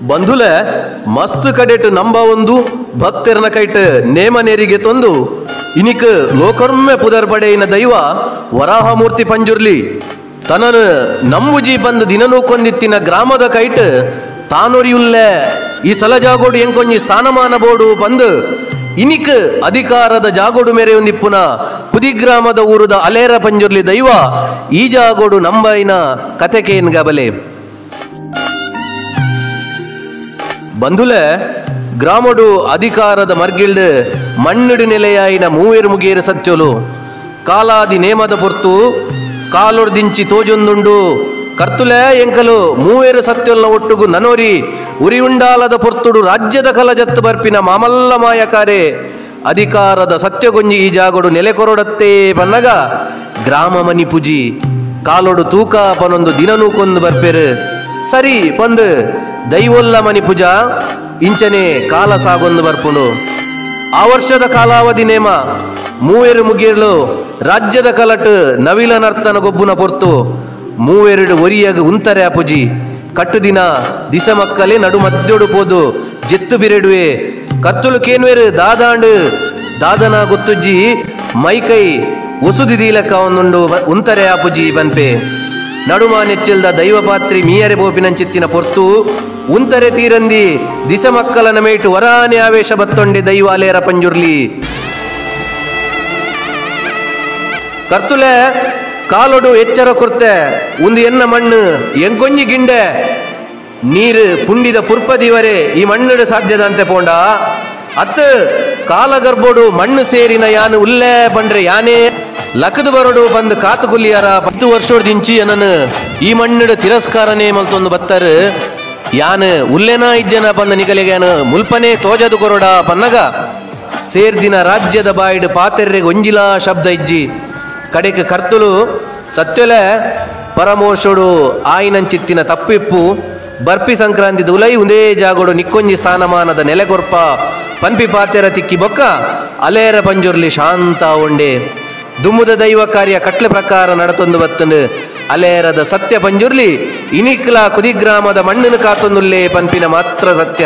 ಬಂಧುಲೆ ಮಸ್ತ್ ಕಡೆಟ್ ನಂಬ ಒಂದು ಭಕ್ತರನ ಕೈಟ್ ನೇಮ ನೇರಿಗೆ ತಂದು ಇನಿಕ್ ಲೋಕರ್ಮೆ ಪುದರ್ ಬಡೆಯಿನ ದೈವ ವರಾಹಮೂರ್ತಿ ಪಂಜುರ್ಲಿ ತನನು ನಂಬುಜಿ ಬಂದು ದಿನನೂ ಕೊಂದಿತ್ತಿನ ಗ್ರಾಮದ ಕೈಟ್ ತಾನೊರಿಯುಲ್ಲೆ ಈ ಸಲ ಜಾಗೋಡು ಎಂಕೊಂಜಿ ಸ್ಥಾನಮಾನ ಬೋಡು ಬಂದು ಇನಿಕ್ ಅಧಿಕಾರದ ಜಾಗೋಡು ಮೆರೆಯೊಂದಿಪ್ಪುನ ಕುದಿಗ್ರಾಮದ ಊರುದ ಅಲೇರ ಪಂಜುರ್ಲಿ ದೈವ ಈ ಜಾಗೋಡು ನಂಬೈನ ಕಥೆಕೇನ್ ಗಬಲೆ ಬಂಧುಲೆ ಗ್ರಾಮಡು ಅಧಿಕಾರದ ಮರ್ಗಿಲ್ಡ್ ಮಣ್ಣುಡು ನೆಲೆಯಾಯಿನ ಮೂವೇರು ಮುಗೇರು ಸತ್ಯಲು ಕಾಲಾದಿ ನೇಮದ ಪೊರ್ತು ಕಾಲೊಡ್ದಿಂಚಿ ತೋಜೊಂದುಂಡು ಕರ್ತುಲೆ ಎಂಕಲು ಮೂವೇರು ಸತ್ಯಲ್ನ ಒಟ್ಟುಗು ನನೋರಿ ಉರಿಯುಂಡಾಲದ ಪೊರ್ತುಡು ರಾಜ್ಯದ ಕಲಜತ್ತು ಬರ್ಪಿನ ಮಾಮಲ್ಲ ಮಾಯಕಾರೆ ಅಧಿಕಾರದ ಸತ್ಯಗೊಂಜಿ ಈ ಜಾಗಡು ನೆಲೆಕೊರಡತ್ತೆ ಬನ್ನಗ ಗ್ರಾಮ ಮನಿ ಪುಜಿ ಕಾಲೊಡು ತೂಕ ಪನೊಂದು ದಿನನೂಕೊಂದು ಬರ್ಪೆರು ಸರಿ ಪಂದು ದೈವೊಲ್ಲ ಮನಿ ಪೂಜಾ ಇಂಚನೆ ಕಾಲ ಸಾಗೊಂದು ಬರ್ಪುಂಡು ಆ ವರ್ಷದ ಕಾಲಾವಧಿ ನೇಮ ಮೂವೇರು ಮುಗಿಯಲು ರಾಜ್ಯದ ಕಲಟ್ ನವಿಲ ನರ್ತನ ಗೊಬ್ಬುನ ಪೊರ್ತು ಮೂವೆರಡು ಒರಿಯಾಗ ಉಂತರೆ ಅಪುಜಿ ಕಟ್ಟು ದಿನ ದಿಸ ಮಕ್ಕಲೇ ನಡು ಮದ್ದೊಡು ಪೋದು ಜೆತ್ತು ಬಿರೆಡುವೆ ಕತ್ತುಲು ಕೇನ್ವೇರು ದಾದಾಂಡು ದಾದನ ಗೊತ್ತುಜ್ಜಿ ಮೈಕೈ ಒಸುದಿ ದೀಲಕ್ಕ ಒಂದುಂಡು ಉಂತರೆ ಅಪುಜಿ ಬನ್ಪೆ ನಡುಮ ನೆಚ್ಚಲ್ದ ದೈವ ಪಾತ್ರಿ ಮೀಯರೆ ಬೋಪಿನಂಚಿತ್ತಿನ ಪೊರ್ತು ಉಂತರೆ ತೀರಂದಿ ದಿಸ ಮಕ್ಕಲನ ಮೇಟು ವರಾನೆ ಆವೇಶ ಬತ್ತೊಂಡೆ ದೈವಾಲೇರ ಪಂಜುರ್ಲಿ ಕರ್ತುಲೆ ಕಾಲೊಡು ಎಚ್ಚರ ಕೊರ್ತೆ ಒಂದು ಎನ್ನ ಮಣ್ಣು ಎಂಕೊಂಜಿ ಗಿಂಡೆ ನೀರು ಪುಂಡಿದ ಪುರ್ಪದಿವರೆ ಈ ಮಣ್ಣುಡು ಸಾಧ್ಯದಂತೆ ಪೋಂಡ ಅತ್ತು ಕಾಲಗರ್ಬೋಡು ಮಣ್ಣು ಸೇರಿನ ಯಾನು ಉಲ್ಲೇ ಬಂಡ್ರೆ ಯಾನೇ ಲಕ್ಕದ ಬರೋಡು ಬಂದು ಕಾತು ಗುಲ್ಲಿಯಾರ 10 ವರ್ಷೋಡ್ ದಿಂಚಿ ಏನನು ಈ ಮಣ್ಣುಡು ತಿರಸ್ಕಾರನೇ ಮಲ್ತೊಂದು ಬತ್ತರು ಯಾನು ಉಲ್ಲೆನ ಇಜ್ಜನ ಬಂದ ನಿಗಲಿಗೇನು ಮುಲ್ಪನೆ ತೋಜದು ಕೊರೋಡ ಪನ್ನಗ ಸೇರ್ದಿನ ರಾಜ್ಯದ ಬಾಯಿಡು ಪಾತೆರ್ರೆಗೆ ಒಂಜಿಲ ಶಬ್ದ ಇಜ್ಜಿ ಕಡೆಗೆ ಕರ್ತುಲು ಸತ್ಯಲೆ ಪರಮೋಷೋಡು ಆಯಿನಂಚಿತ್ತಿನ ತಪ್ಪಿಪ್ಪು ಬರ್ಪಿ ಸಂಕ್ರಾಂತಿ ಉಲೈ ಉಂದೇ ಜಾಗೋಡು ನಿಕ್ಕೊಂಜಿ ಸ್ಥಾನಮಾನದ ನೆಲೆಗೊರ್ಪ ಪನ್ಪಿ ಪಾತೆರ ತಿಕ್ಕಿ ಬೊಕ್ಕ ಅಲೇರ ಪಂಜುರ್ಲಿ ಶಾಂತ ಒಂಡೆ ದುಮ್ಮುದ ದೈವ ಕಾರ್ಯ ಕಟ್ಲೆ ಪ್ರಕಾರ ನಡತೊಂದು ಬತ್ತಂಡು ಅಲೇರದ ಸತ್ಯ ಪಂಜುರ್ಲಿ ಇನಿಕ್ಲ ಕುದಿಗ್ರಾಮದ ಮಣ್ಣನ್ನು ಕಾತೊಂದುಲ್ಲೇ ಪನ್ಪಿನ ಮಾತ್ರ ಸತ್ಯ